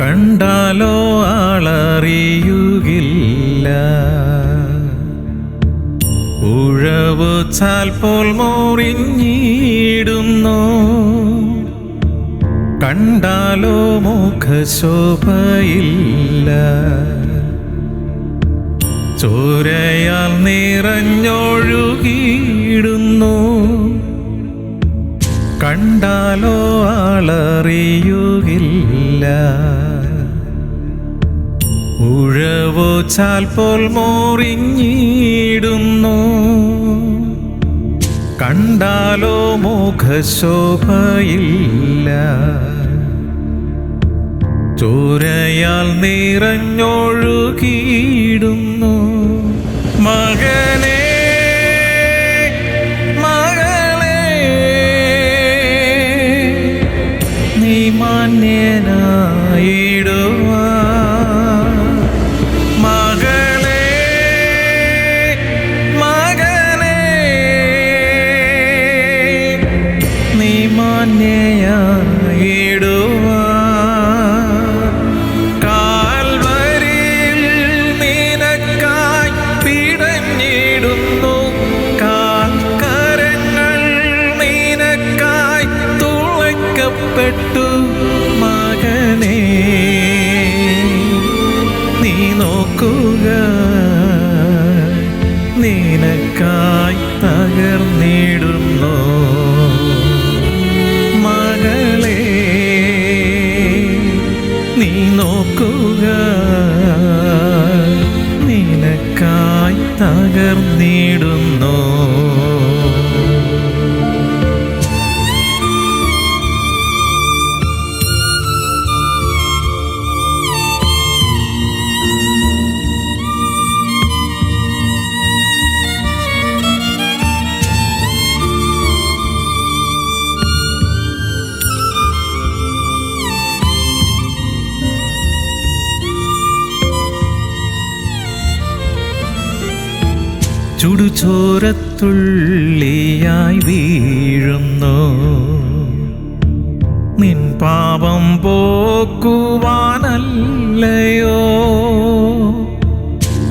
കണ്ടാലോ ആളറിയുകില്ല, ഉഴവു ചാൽപോൽ മോറിഞ്ഞിടുന്നു. കണ്ടാലോ മുഖശോഭയില്ല, ചോരയാൽ നിറഞ്ഞൊഴുകിയിടുന്നു. കണ്ടാലോ ആളറിയുകില്ല, ഉഴവു ചാൽപോൽ മോറിഞ്ഞിടുന്നു. കണ്ടാലോ മുഖശോഭയില്ല, ചോരയാൽ നിറഞ്ഞൊഴുകിയിടുന്നു. മകനേ മാന്യനായിടുവാൻ, മകളേ മകനേ നീ മാന്യയായിടുവാൻ. കാൽവരിയിൽ നിനക്കായി പിടഞ്ഞിടുന്നു, കാൽക്കരങ്ങൾ നിനക്കായി തുളയ്ക്കപ്പെട്ടു. മകനേ നീ നോക്കുക, നിനക്കായി തകർന്നിടുന്നു. മകളേ നീ നോക്കുക, നിനക്കായി തകർന്നിടുന്നു. ചുടുചോരത്തുള്ളിയായി വീഴുന്നു, നിൻ പാപം പോക്കുവാനല്ലയോ.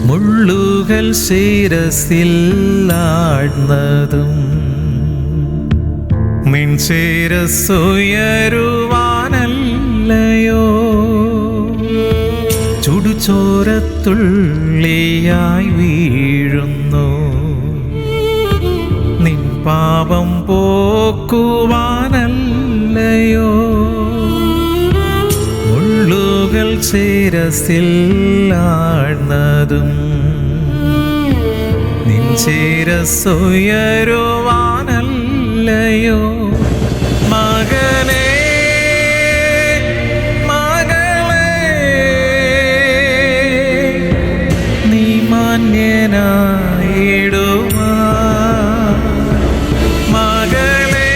മുള്ളുകൾ ശിരസിൽ ആഴ്ന്നതും നിൻ ശിരസ്സുയരുവാനല്ലയോ. ചുടുചോരത്തുള്ളിയായി വീഴുന്നു, നിൻ പാപം പോക്കുവാനല്ലയോ. മുള്ളുകൾ ശിരസിൽ ആഴ്ന്നതും നിൻ ശിരസ്സുയരുവാനല്ലയോ. മകനേ മാന്യനായിടുവാൻ, മകളേ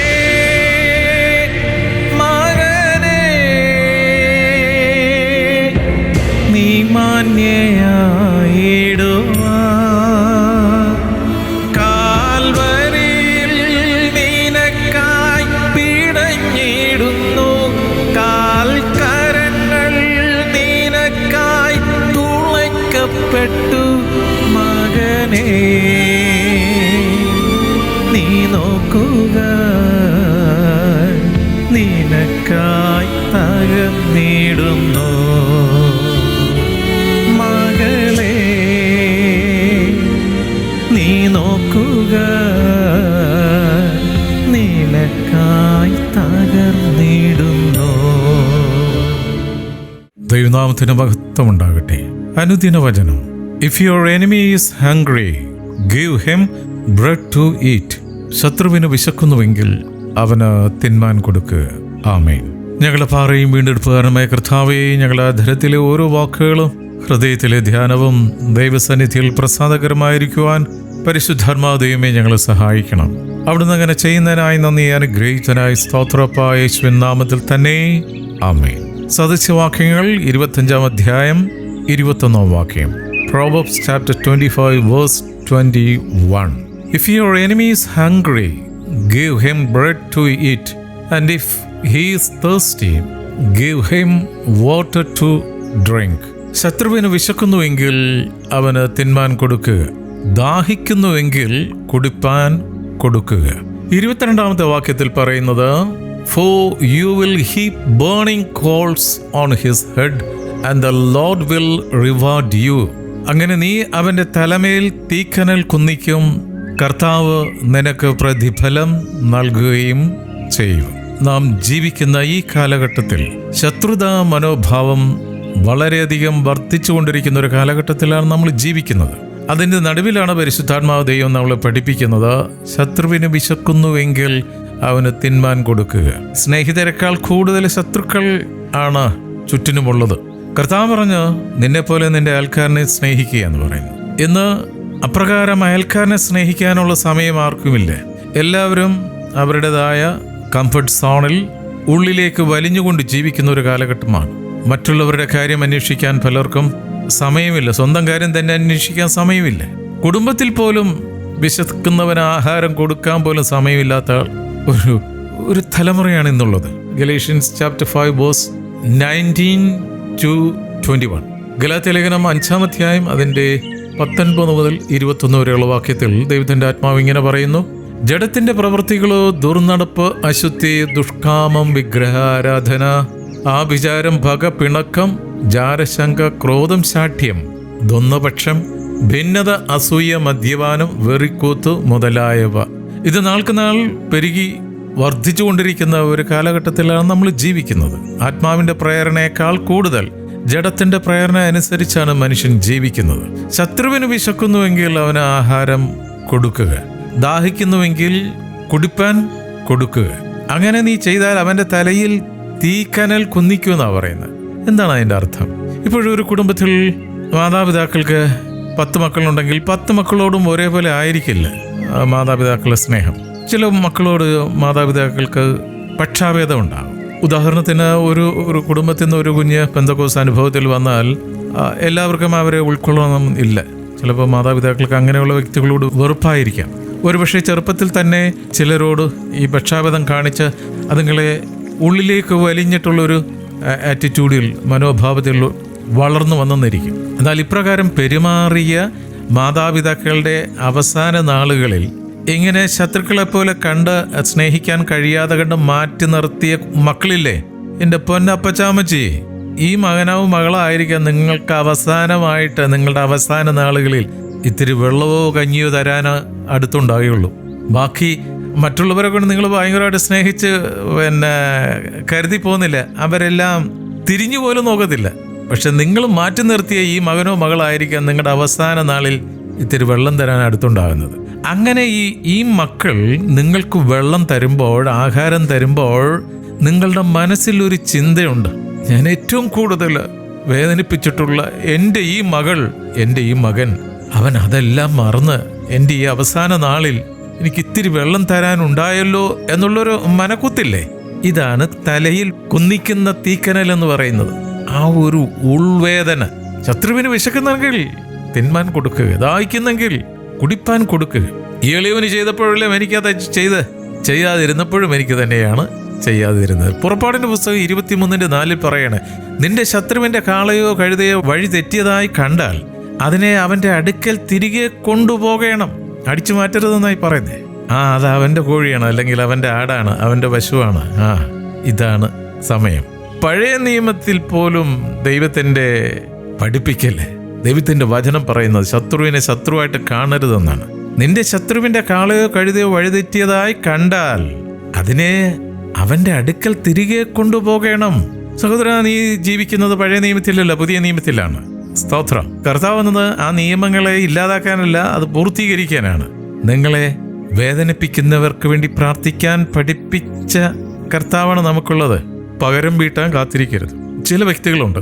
മകനേ നീ മാന്യയായിടുവാൻ. കാൽവരിയിൽ നിനക്കായി പിടഞ്ഞിടുന്നു, കാൽക്കരങ്ങൾ നിനക്കായി തുളയ്ക്കപ്പെട്ടു. മകനേ നീ നോക്കുക, നിനക്കായി തകർന്നിടുന്നു. മകളേ നീ നോക്കുക, നിനക്കായി തകർന്നിടുന്നു. ദൈവനാമത്തിന് മഹത്വമുണ്ടാകട്ടെ. അനുദിന വചനം. If your enemy is hungry, give him bread to eat. ശത്രുവിന് വിശക്കുന്നുവെങ്കിൽ അവന് തിന്മാൻ കൊടുക്കുക. ആമേൻ. ഞങ്ങളുടെ പാറയും വീണ്ടെടുപ്പുകാരനുമായ കർത്താവേ, ഞങ്ങളുടെ അധരത്തിലെ ഓരോ വാക്കുകളും ഹൃദയത്തിലെ ധ്യാനവും ദൈവസന്നിധിയിൽ പ്രസാദകരമായിരിക്കുവാൻ പരിശുദ്ധാത്മാദൈവമേ ഞങ്ങളെ സഹായിക്കണം. അവിടുന്ന് അങ്ങനെ ചെയ്യുന്നതിനായി നന്ദി. അനുഗ്രഹിച്ചനായി സ്തോത്രപ്പ യേശുവിൻ നാമത്തിൽ തന്നെ. ആമേൻ. സദൃശവാക്യങ്ങൾ 25 അധ്യായം 21 വാക്യം. Proverbs chapter 25 verse 21. If your enemy is hungry, give him bread to eat, and if he is thirsty, give him water to drink. ശത്രുവിന് വിശക്കുന്നുവെങ്കിൽ അവന് തിന്മാൻ കൊടുക്കുക, ദാഹിക്കുന്നുവെങ്കിൽ കുടിപ്പാൻ കൊടുക്കുക. 22 വാക്യത്തിൽ പറയുന്നത്, For you will heap burning coals on his head, and the Lord will reward you. അങ്ങനെ നീ അവൻ്റെ തലമേൽ തീക്കനൽ കുന്നിക്കും, കർത്താവ് നിനക്ക് പ്രതിഫലം നൽകുകയും ചെയ്യും. നാം ജീവിക്കുന്ന ഈ കാലഘട്ടത്തിൽ ശത്രുതാ മനോഭാവം വളരെയധികം വർദ്ധിച്ചുകൊണ്ടിരിക്കുന്ന ഒരു കാലഘട്ടത്തിലാണ് നമ്മൾ ജീവിക്കുന്നത്. അതിൻ്റെ നടുവിലാണ് പരിശുദ്ധാത്മാവ് ദൈവം നമ്മളെ പഠിപ്പിക്കുന്നത്, ശത്രുവിന് വിശക്കുന്നുവെങ്കിൽ അവന് തിന്മാൻ കൊടുക്കുക. സ്നേഹിതരെക്കാൾ കൂടുതൽ ശത്രുക്കൾ ആണ് ചുറ്റിനുമുള്ളത്. കർത്താവ് പറഞ്ഞു, നിന്നെപ്പോലെ നിന്റെ അയൽക്കാരനെ സ്നേഹിക്കുക എന്ന് പറയുന്നു. ഇന്ന് അപ്രകാരം അയൽക്കാരനെ സ്നേഹിക്കാനുള്ള സമയം ആർക്കുമില്ല. എല്ലാവരും അവരുടേതായ കംഫർട്ട് സോണിൽ ഉള്ളിലേക്ക് വലിഞ്ഞുകൊണ്ട് ജീവിക്കുന്ന ഒരു കാലഘട്ടമാണ്. മറ്റുള്ളവരുടെ കാര്യം അന്വേഷിക്കാൻ പലർക്കും സമയമില്ല. സ്വന്തം കാര്യം തന്നെ അന്വേഷിക്കാൻ സമയമില്ല. കുടുംബത്തിൽ പോലും വിശക്കുന്നവന് ആഹാരം കൊടുക്കാൻ പോലും സമയമില്ലാത്ത ഒരു തലമുറയാണ് ഇന്നുള്ളത്. Galatians chapter 5 verse 19-21. ഗലാത്യ ലേഖനം 5 അധ്യായം അതിൻ്റെ 19 മുതൽ 21 വരെയുള്ള വാക്യത്തിൽ ദൈവത്തിൻ്റെ ആത്മാവ് ഇങ്ങനെ പറയുന്നു, ജഡത്തിന്റെ പ്രവൃത്തികളോ ദുർനടപ്പ്, അശുദ്ധി, ദുഷ്കാമം, വിഗ്രഹാരാധന, ആഭിചാരം, പക, പിണക്കം, ജാരശങ്ക, ക്രോധം, ശാഠ്യം, ദ്വന്ദ്വപക്ഷം, ഭിന്നത, അസൂയ, മദ്യപാനം, വെറിക്കൂത്ത് മുതലായവ. ഇത് നാൾക്ക് നാൾ പെരുകി വർദ്ധിച്ചുകൊണ്ടിരിക്കുന്ന ഒരു കാലഘട്ടത്തിലാണ് നമ്മൾ ജീവിക്കുന്നത്. ആത്മാവിൻ്റെ പ്രേരണയേക്കാൾ കൂടുതൽ ജഡത്തിൻ്റെ പ്രേരണ അനുസരിച്ചാണ് മനുഷ്യൻ ജീവിക്കുന്നത്. ശത്രുവിന് വിശക്കുന്നുവെങ്കിൽ അവന് ആഹാരം കൊടുക്കുക, ദാഹിക്കുന്നുവെങ്കിൽ കുടിപ്പാൻ കൊടുക്കുക. അങ്ങനെ നീ ചെയ്താൽ അവൻ്റെ തലയിൽ തീക്കനൽ കുന്നിക്കുമെന്നാണ് പറയുന്നത്. എന്താണ് അതിൻ്റെ അർത്ഥം? ഇപ്പോഴൊരു കുടുംബത്തിൽ മാതാപിതാക്കൾക്ക് 10 മക്കളുണ്ടെങ്കിൽ 10 മക്കളോടും ഒരേപോലെ ആയിരിക്കില്ല മാതാപിതാക്കളുടെ സ്നേഹം. ചില മക്കളോട് മാതാപിതാക്കൾക്ക് പക്ഷാഭേദം ഉണ്ടാകും. ഉദാഹരണത്തിന് ഒരു കുടുംബത്തിൽ നിന്ന് ഒരു കുഞ്ഞ് പെന്തക്കോസ് അനുഭവത്തിൽ വന്നാൽ എല്ലാവർക്കും അവരെ ഉൾക്കൊള്ളണം ഇല്ല. ചിലപ്പോൾ മാതാപിതാക്കൾക്ക് അങ്ങനെയുള്ള വ്യക്തികളോട് വെറുപ്പായിരിക്കാം. ഒരുപക്ഷെ ചെറുപ്പത്തിൽ തന്നെ ചിലരോട് ഈ പക്ഷാഭേദം കാണിച്ച് അതുങ്ങളെ ഉള്ളിലേക്ക് വലിഞ്ഞിട്ടുള്ളൊരു ആറ്റിറ്റ്യൂഡിൽ, മനോഭാവത്തിൽ വളർന്നു വന്നെന്നിരിക്കും. എന്നാൽ ഇപ്രകാരം പെരുമാറിയ മാതാപിതാക്കളുടെ അവസാന നാളുകളിൽ ഇങ്ങനെ ശത്രുക്കളെപ്പോലെ കണ്ട് സ്നേഹിക്കാൻ കഴിയാതെ കണ്ട് മാറ്റി നിർത്തിയ മക്കളില്ലേ, എൻ്റെ പൊന്നപ്പച്ചാമ്മച്ചി, ഈ മകനോ മകളോ ആയിരിക്കാം നിങ്ങൾക്ക് അവസാനമായിട്ട് നിങ്ങളുടെ അവസാന നാളുകളിൽ ഇത്തിരി വെള്ളമോ കഞ്ഞിയോ തരാൻ അടുത്തുണ്ടാകുകയുള്ളൂ. ബാക്കി മറ്റുള്ളവരെ കൊണ്ട് നിങ്ങൾ ഭയങ്കരമായിട്ട് സ്നേഹിച്ച് കരുതി പോകുന്നില്ല. അവരെല്ലാം തിരിഞ്ഞു പോലും നോക്കത്തില്ല. പക്ഷെ നിങ്ങൾ മാറ്റി നിർത്തിയ ഈ മകനോ മകളായിരിക്കാം നിങ്ങളുടെ അവസാന നാളിൽ ഇത്തിരി വെള്ളം തരാൻ അടുത്തുണ്ടാകുന്നത്. അങ്ങനെ ഈ മക്കൾ നിങ്ങൾക്ക് വെള്ളം തരുമ്പോൾ, ആഹാരം തരുമ്പോൾ നിങ്ങളുടെ മനസ്സിൽ ഒരു ചിന്തയുണ്ട്, ഞാൻ ഏറ്റവും കൂടുതൽ വേദനിപ്പിച്ചിട്ടുള്ള എൻ്റെ ഈ മകൾ, എൻ്റെ ഈ മകൻ, അവൻ അതെല്ലാം മറന്ന് എൻ്റെ ഈ അവസാന നാളിൽ എനിക്ക് ഇത്തിരി വെള്ളം തരാനുണ്ടായല്ലോ എന്നുള്ളൊരു മനക്കുത്തില്ലേ. ഇതാണ് തലയിൽ കുന്നിക്കുന്ന തീക്കനൽ എന്ന് പറയുന്നത്. ആ ഒരു ഉൾവേദന. ശത്രുവിന് വിശക്കുന്നെങ്കിൽ തിന്മാൻ കൊടുക്കുക, ദാഹിക്കുന്നെങ്കിൽ കുടിപ്പാൻ കൊടുക്കുക. ഈ എളിയവന് ചെയ്തപ്പോഴെല്ലാം എനിക്കത് ചെയ്യാതിരുന്നപ്പോഴും എനിക്ക് തന്നെയാണ് ചെയ്യാതിരുന്നത്. പുറപ്പാടിൻ്റെ പുസ്തകം 23:4 പറയണേ, നിന്റെ ശത്രുവിൻ്റെ കാളയോ കഴുതയോ വഴി തെറ്റിയതായി കണ്ടാൽ അതിനെ അവൻ്റെ അടുക്കൽ തിരികെ കൊണ്ടുപോകണം, അടിച്ചു മാറ്റരുതെന്നായി പറയുന്നേ. അത് അവൻ്റെ കോഴിയാണ്, അല്ലെങ്കിൽ അവൻ്റെ ആടാണ്, അവൻ്റെ പശുവാണ്. ഇതാണ് സമയം. പഴയ നിയമത്തിൽ പോലും ദൈവത്തിൻ്റെ പഠിപ്പിക്കല്ലേ, ദൈവത്തിൻ്റെ വചനം പറയുന്നത് ശത്രുവിനെ ശത്രുവായിട്ട് കാണരുതെന്നാണ്. നിന്റെ ശത്രുവിൻ്റെ കാളയോ കഴുതയോ വഴിതെറ്റിയതായി കണ്ടാൽ അതിനെ അവൻ്റെ അടുക്കൽ തിരികെ കൊണ്ടുപോകണം. സഹോദര, നീ ജീവിക്കുന്നത് പഴയ നിയമത്തിലല്ല, പുതിയ നിയമത്തിലാണ്. സ്തോത്രം. കർത്താവ് എന്നത് ആ നിയമങ്ങളെ ഇല്ലാതാക്കാനല്ല, അത് പൂർത്തീകരിക്കാനാണ്. നിങ്ങളെ വേദനിപ്പിക്കുന്നവർക്ക് വേണ്ടി പ്രാർത്ഥിക്കാൻ പഠിപ്പിച്ച കർത്താവാണ് നമുക്കുള്ളത്. പകരം വീട്ടാൻ കാത്തിരിക്കരുത്. ചില വ്യക്തികളുണ്ട്,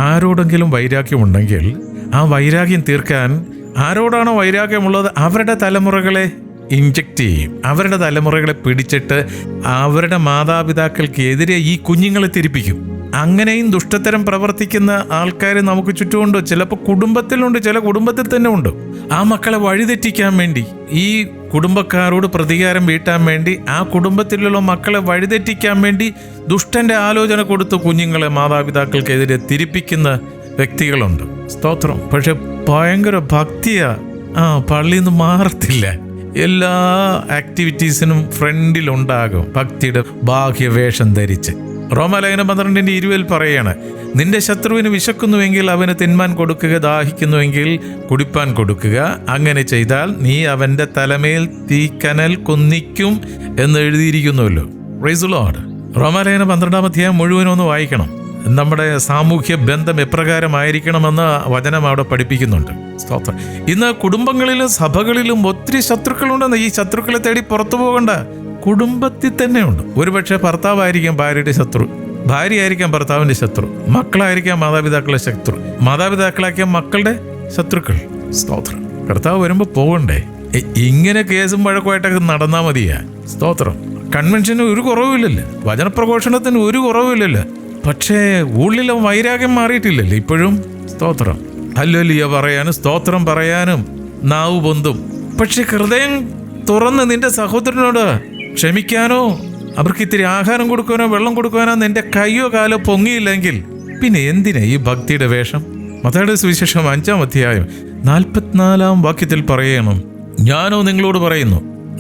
ആരോടെങ്കിലും വൈരാഗ്യമുണ്ടെങ്കിൽ ആ വൈരാഗ്യം തീർക്കാൻ ആരോടാണോ വൈരാഗ്യമുള്ളത് അവരുടെ തലമുറകളെ ഇൻജക്റ്റ് ചെയ്യും. അവരുടെ തലമുറകളെ പിടിച്ചിട്ട് അവരുടെ മാതാപിതാക്കൾക്ക് എതിരെ ഈ കുഞ്ഞുങ്ങളെ തിരിപ്പിക്കും. അങ്ങനെയും ദുഷ്ടത്തരം പ്രവർത്തിക്കുന്ന ആൾക്കാർ നമുക്ക് ചുറ്റുമുണ്ട്. ചിലപ്പോൾ കുടുംബത്തിലുണ്ട്, ചില കുടുംബത്തിൽ തന്നെ ഉണ്ട്. ആ മക്കളെ വഴിതെറ്റിക്കാൻ വേണ്ടി, ഈ കുടുംബക്കാരോട് പ്രതികാരം വീട്ടാൻ വേണ്ടി, ആ കുടുംബത്തിലുള്ള മക്കളെ വഴിതെറ്റിക്കാൻ വേണ്ടി ദുഷ്ടന്റെ ആലോചന കൊടുത്ത് കുഞ്ഞുങ്ങളെ മാതാപിതാക്കൾക്കെതിരെ തിരിപ്പിക്കുന്ന വ്യക്തികളുണ്ട്. സ്തോത്രം. പക്ഷെ ഭയങ്കര ഭക്തിയാ, പള്ളിയിൽ നിന്ന് മാറത്തില്ല. എല്ലാ ആക്ടിവിറ്റീസിനും ഫ്രണ്ടിലുണ്ടാകും ഭക്തിയുടെ ബാഹ്യവേഷം ധരിച്ച്. റോമാലേഖനം 12:20 പറയാണ്, നിന്റെ ശത്രുവിന് വിശക്കുന്നുവെങ്കിൽ അവന് തിന്മാൻ കൊടുക്കുക, ദാഹിക്കുന്നുവെങ്കിൽ കുടിപ്പാൻ കൊടുക്കുക. അങ്ങനെ ചെയ്താൽ നീ അവന്റെ തലമേൽ തീക്കനൽ കുന്നിക്കും എന്ന് എഴുതിയിരിക്കുന്നുവല്ലോ. Price the Lord. റോമാലേഖനം 12-ാം അധ്യായം മുഴുവനൊന്ന് വായിക്കണം. നമ്മുടെ സാമൂഹ്യ ബന്ധം എപ്രകാരമായിരിക്കണമെന്ന് വചനം അവിടെ പഠിപ്പിക്കുന്നുണ്ട്. സ്തോത്രം. ഇന്ന് കുടുംബങ്ങളിലും സഭകളിലും ഒത്തിരി ശത്രുക്കളുണ്ടെന്ന്. ഈ ശത്രുക്കളെ തേടി പുറത്തു പോകണ്ട, കുടുംബത്തിൽ തന്നെ ഉണ്ട്. ഒരുപക്ഷെ ഭർത്താവായിരിക്കാം ഭാര്യയുടെ ശത്രു, ഭാര്യയായിരിക്കാം ഭർത്താവിന്റെ ശത്രു, മക്കളായിരിക്കാം മാതാപിതാക്കളുടെ ശത്രു, മാതാപിതാക്കളായിരിക്കാം മക്കളുടെ ശത്രുക്കൾ. സ്തോത്രം. കർത്താവ് വരുമ്പോൾ പോകണ്ടേ? ഇങ്ങനെ കേസും വഴക്കുമായിട്ടൊക്കെ നടന്നാൽ മതിയാ. സ്തോത്രം. കൺവെൻഷന് ഒരു കുറവുമില്ലല്ലോ, വചനപ്രഘോഷണത്തിന് ഒരു കുറവില്ലല്ലോ. പക്ഷേ ഉള്ളിലെ വൈരാഗ്യം മാറിയിട്ടില്ലല്ലോ ഇപ്പോഴും. സ്തോത്രം. ഹല്ലേലൂയ പറയാനും സ്തോത്രം പറയാനും നാവ് പൊന്തും. പക്ഷെ ഹൃദയം തുറന്ന് നിന്റെ സഹോദരനോട് ക്ഷമിക്കാനോ അവർക്ക് ഇത്തിരി ആഹാരം കൊടുക്കാനോ വെള്ളം കൊടുക്കാനോ നിന്റെ കയ്യോ കാലോ പൊങ്ങിയില്ലെങ്കിൽ പിന്നെ എന്തിനാ ഈ ഭക്തിയുടെ വേഷം? മത്തായിയുടെ സുവിശേഷം 5-ാം അധ്യായം 44-ാം വാക്യത്തിൽ പറയണം, ഞാനോ നിങ്ങളോട് പറയുന്നു,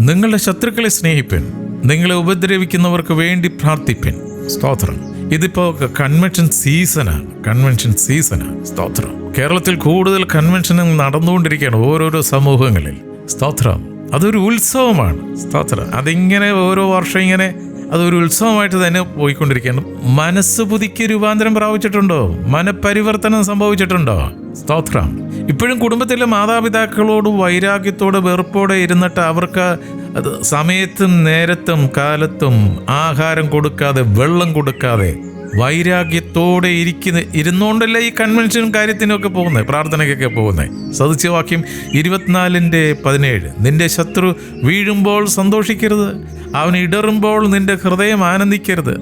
നിങ്ങളുടെ ശത്രുക്കളെ സ്നേഹിപ്പിൻ, നിങ്ങളെ ഉപദ്രവിക്കുന്നവർക്ക് വേണ്ടി പ്രാർത്ഥിപ്പിൻ. സ്തോത്രം. ഇതിപ്പോ കൺവെൻഷൻ സീസണാണ്. സ്തോത്രം. കേരളത്തിൽ കൂടുതൽ കൺവെൻഷൻ നടന്നുകൊണ്ടിരിക്കുകയാണ് ഓരോരോ സമൂഹങ്ങളിൽ. സ്തോത്രം. അതൊരു ഉത്സവമാണ്. സ്തോത്രം. അതിങ്ങനെ ഓരോ വർഷം ഇങ്ങനെ അതൊരു ഉത്സവമായിട്ട് തന്നെ പോയിക്കൊണ്ടിരിക്കുകയാണ്. മനസ്സ് പുതുക്കി രൂപാന്തരം പ്രാപിച്ചിട്ടുണ്ടോ? മനപരിവർത്തനം സംഭവിച്ചിട്ടുണ്ടോ? സ്തോത്രം. ഇപ്പോഴും കുടുംബത്തിലെ മാതാപിതാക്കളോട് വൈരാഗ്യത്തോടെ വെറുപ്പോടെ ഇരുന്നിട്ട് അവർക്ക് അത് സമയത്തും നേരത്തും കാലത്തും ആഹാരം കൊടുക്കാതെ വെള്ളം കൊടുക്കാതെ വൈരാഗ്യത്തോടെ ഇരുന്നുകൊണ്ടല്ലേ ഈ കൺവെൻഷനും കാര്യത്തിനൊക്കെ പോകുന്നത്, പ്രാർത്ഥനയ്ക്കൊക്കെ പോകുന്നത്. സദൃശ്യവാക്യം 24:17 നിന്റെ ശത്രു വീഴുമ്പോൾ സന്തോഷിക്കരുത്, അവൻ ഇടറുമ്പോൾ നിന്റെ ഹൃദയം ആനന്ദിക്കരുത്.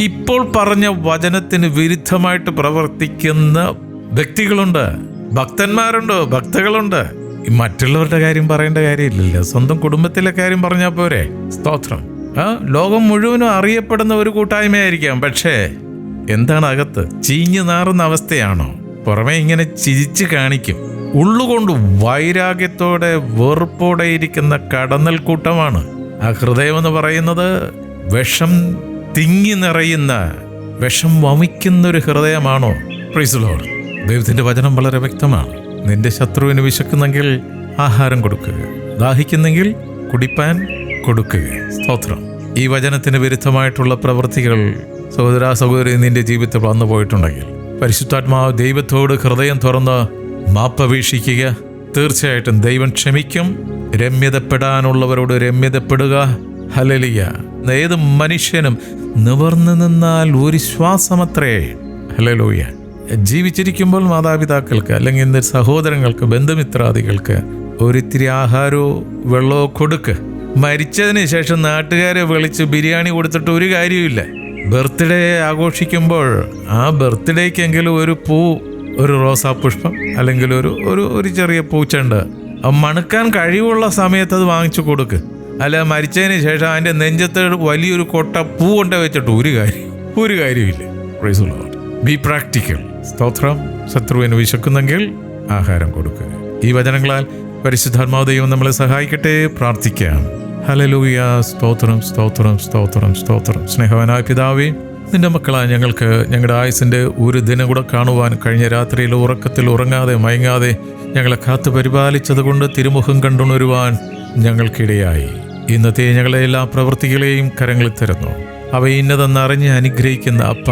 ഇപ്പോൾ പറഞ്ഞ വചനത്തിന് വിരുദ്ധമായിട്ട് പ്രവർത്തിക്കുന്ന വ്യക്തികളുണ്ട്, ഭക്തന്മാരുണ്ട്, ഭക്തകളുണ്ട്. മറ്റുള്ളവരുടെ കാര്യം പറയേണ്ട കാര്യമില്ലല്ലോ, സ്വന്തം കുടുംബത്തിലെ കാര്യം പറഞ്ഞാൽ പോരെ. സ്തോത്രം. ലോകം മുഴുവനും അറിയപ്പെടുന്ന ഒരു കൂട്ടായ്മയായിരിക്കാം, പക്ഷേ എന്താണ് അകത്ത്? ചീഞ്ഞു നാറുന്ന അവസ്ഥയാണോ? പുറമെ ഇങ്ങനെ ചിരിച്ചു കാണിക്കും, ഉള്ളുകൊണ്ട് വൈരാഗ്യത്തോടെ വെറുപ്പോടെ ഇരിക്കുന്ന കടന്നൽ കൂട്ടമാണ്. ആ ഹൃദയമെന്ന് പറയുന്നത് വിഷം തിങ്ങി നിറയുന്ന, വിഷം വമിക്കുന്നൊരു ഹൃദയമാണോ? Praise the lord. ദൈവത്തിന്റെ വചനം വളരെ വ്യക്തമാണ്. നിന്റെ ശത്രുവിന് വിശക്കുന്നെങ്കിൽ ആഹാരം കൊടുക്കുക, ദാഹിക്കുന്നെങ്കിൽ കുടിപ്പാൻ കൊടുക്കുക. സ്തോത്രം. ഈ വചനത്തിന് വിരുദ്ധമായിട്ടുള്ള പ്രവൃത്തികൾ സഹോദരി നിന്റെ ജീവിതത്തിൽ വന്നു പോയിട്ടുണ്ടെങ്കിൽ പരിശുദ്ധാത്മാവ് ദൈവത്തോട് ഹൃദയം തുറന്ന് മാപ്പപേക്ഷിക്കുക. തീർച്ചയായിട്ടും ദൈവം ക്ഷമിക്കും. രമ്യതപ്പെടാനുള്ളവരോട് രമ്യതപ്പെടുക. ഹല്ലേലൂയ. ഏത് മനുഷ്യനും നിവർന്നു നിന്നാൽ ഒരു ശ്വാസമത്രേ. ഹല്ലേലൂയ. ജീവിച്ചിരിക്കുമ്പോൾ മാതാപിതാക്കൾക്ക് അല്ലെങ്കിൽ സഹോദരങ്ങൾക്ക് ബന്ധുമിത്രാദികൾക്ക് ഒരിത്തിരി ആഹാരമോ വെള്ളമോ കൊടുക്ക്. മരിച്ചതിന് ശേഷം നാട്ടുകാരെ വിളിച്ച് ബിരിയാണി കൊടുത്തിട്ട് ഒരു കാര്യമില്ല. ബർത്ത്ഡേ ആഘോഷിക്കുമ്പോൾ ആ ബർത്ത്ഡേക്കെങ്കിലും ഒരു പൂ, ഒരു റോസാപുഷ്പം അല്ലെങ്കിൽ ഒരു ചെറിയ പൂച്ചെണ്ട് മണക്കാൻ കഴിവുള്ള സമയത്ത് അത് വാങ്ങിച്ചു കൊടുക്ക്. അല്ല മരിച്ചതിന് ശേഷം അതിൻ്റെ നെഞ്ചത്ത് വലിയൊരു കൊട്ട പൂ കൊണ്ട് വെച്ചിട്ട് ഒരു കാര്യമില്ല. Price the Lord. B practical. സ്തോത്രം. ശത്രുവിന് വിശക്കുന്നെങ്കിൽ ആഹാരം കൊടുക്കുക. ഈ വചനങ്ങളാൽ പരിശുദ്ധാത്മാവ് ദൈവം നമ്മളെ സഹായിക്കട്ടെ. പ്രാർത്ഥിക്കാം. ഹല്ലേലൂയ. സ്തോത്രം, സ്തോത്രം, സ്തോത്രം, സ്തോത്രം. സ്നേഹവാനായ പിതാവേ, നിന്റെ മക്കളായ ഞങ്ങൾക്ക് ഞങ്ങളുടെ ആയുസിൻ്റെ ഒരു ദിനം കൂടെ കാണുവാൻ കഴിഞ്ഞ രാത്രിയിൽ ഉറക്കത്തിൽ ഉറങ്ങാതെ മയങ്ങാതെ ഞങ്ങളെ കാത്തു പരിപാലിച്ചത് കൊണ്ട് തിരുമുഖം കണ്ടുണരുവാൻ ഞങ്ങൾക്കിടയായി. ഇന്നത്തെ ഞങ്ങളെ എല്ലാ പ്രവൃത്തികളെയും കരങ്ങളിൽ തരുന്നു. അവ ഇന്നതെന്നറിഞ്ഞ് അനുഗ്രഹിക്കുന്ന അപ്പ,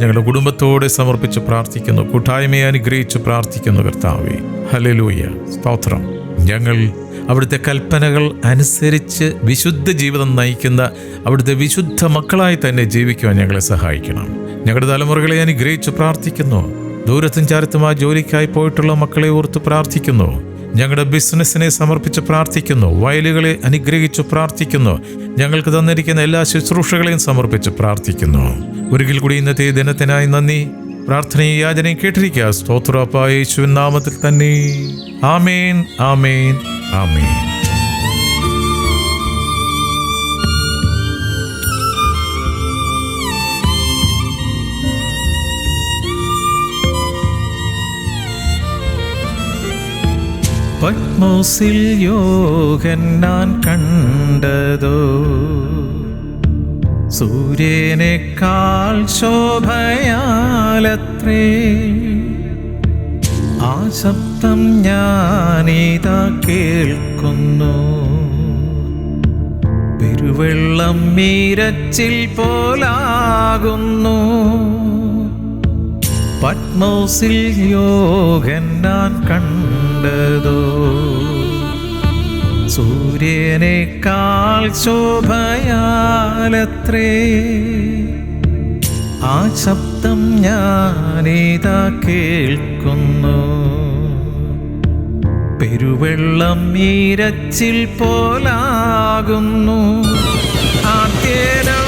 ഞങ്ങളുടെ കുടുംബത്തോടെ സമർപ്പിച്ച് പ്രാർത്ഥിക്കുന്നു. കൂട്ടായ്മയെ അനുഗ്രഹിച്ച് പ്രാർത്ഥിക്കുന്നു കർത്താവേ. ഹല്ലേലൂയ, സ്തോത്രം. ഞങ്ങൾ അവിടുത്തെ കൽപ്പനകൾ അനുസരിച്ച് വിശുദ്ധ ജീവിതം നയിക്കുന്ന അവിടുത്തെ വിശുദ്ധ മക്കളായി തന്നെ ജീവിക്കുവാൻ ഞങ്ങളെ സഹായിക്കണം. ഞങ്ങളുടെ തലമുറകളെ അനുഗ്രഹിച്ച് പ്രാർത്ഥിക്കുന്നു. ദൂരത്തും ചാരത്തുമായ ജോലിക്കായി പോയിട്ടുള്ള മക്കളെ ഓർത്ത് പ്രാർത്ഥിക്കുന്നു. ഞങ്ങളുടെ ബിസിനസ്സിനെ സമർപ്പിച്ച് പ്രാർത്ഥിക്കുന്നു. വയലുകളെ അനുഗ്രഹിച്ച് പ്രാർത്ഥിക്കുന്നു. ഞങ്ങൾക്ക് തന്നിരിക്കുന്ന എല്ലാ ശുശ്രൂഷകളെയും സമർപ്പിച്ച് പ്രാർത്ഥിക്കുന്നു. ഒരിക്കൽ കൂടി ഇന്നത്തെ ദിനത്തിനായി നന്ദി. പ്രാർത്ഥനയും യാചനയും കേട്ടിരിക്കുക. സ്തോത്രപ്പാ യേശുവിൻ നാമത്തിൽ തന്നെ. ആമേൻ, ആമേൻ, ആമേൻ. പത്മോസിൽ യോഹന്നാൻ കണ്ടതോ സൂര്യനേക്കാൾ ശോഭയാലത്രേ. ആ ശബ്ദം ഞാനിതാ കേൾക്കുന്നു. പെരുവെള്ളം മീരച്ചിൽ പോലാകുന്നു. പത്മോസിൽ യോഹന്നാൻ കണ്ടതോ സൂര്യനേക്കാൾ ശോഭയാലത്രേ. ആ ശബ്ദം ഞാനിതാ കേൾക്കുന്നു. പെരുവെള്ളം ഈരച്ചിൽ പോലാകുന്നു. ആദ്യനാ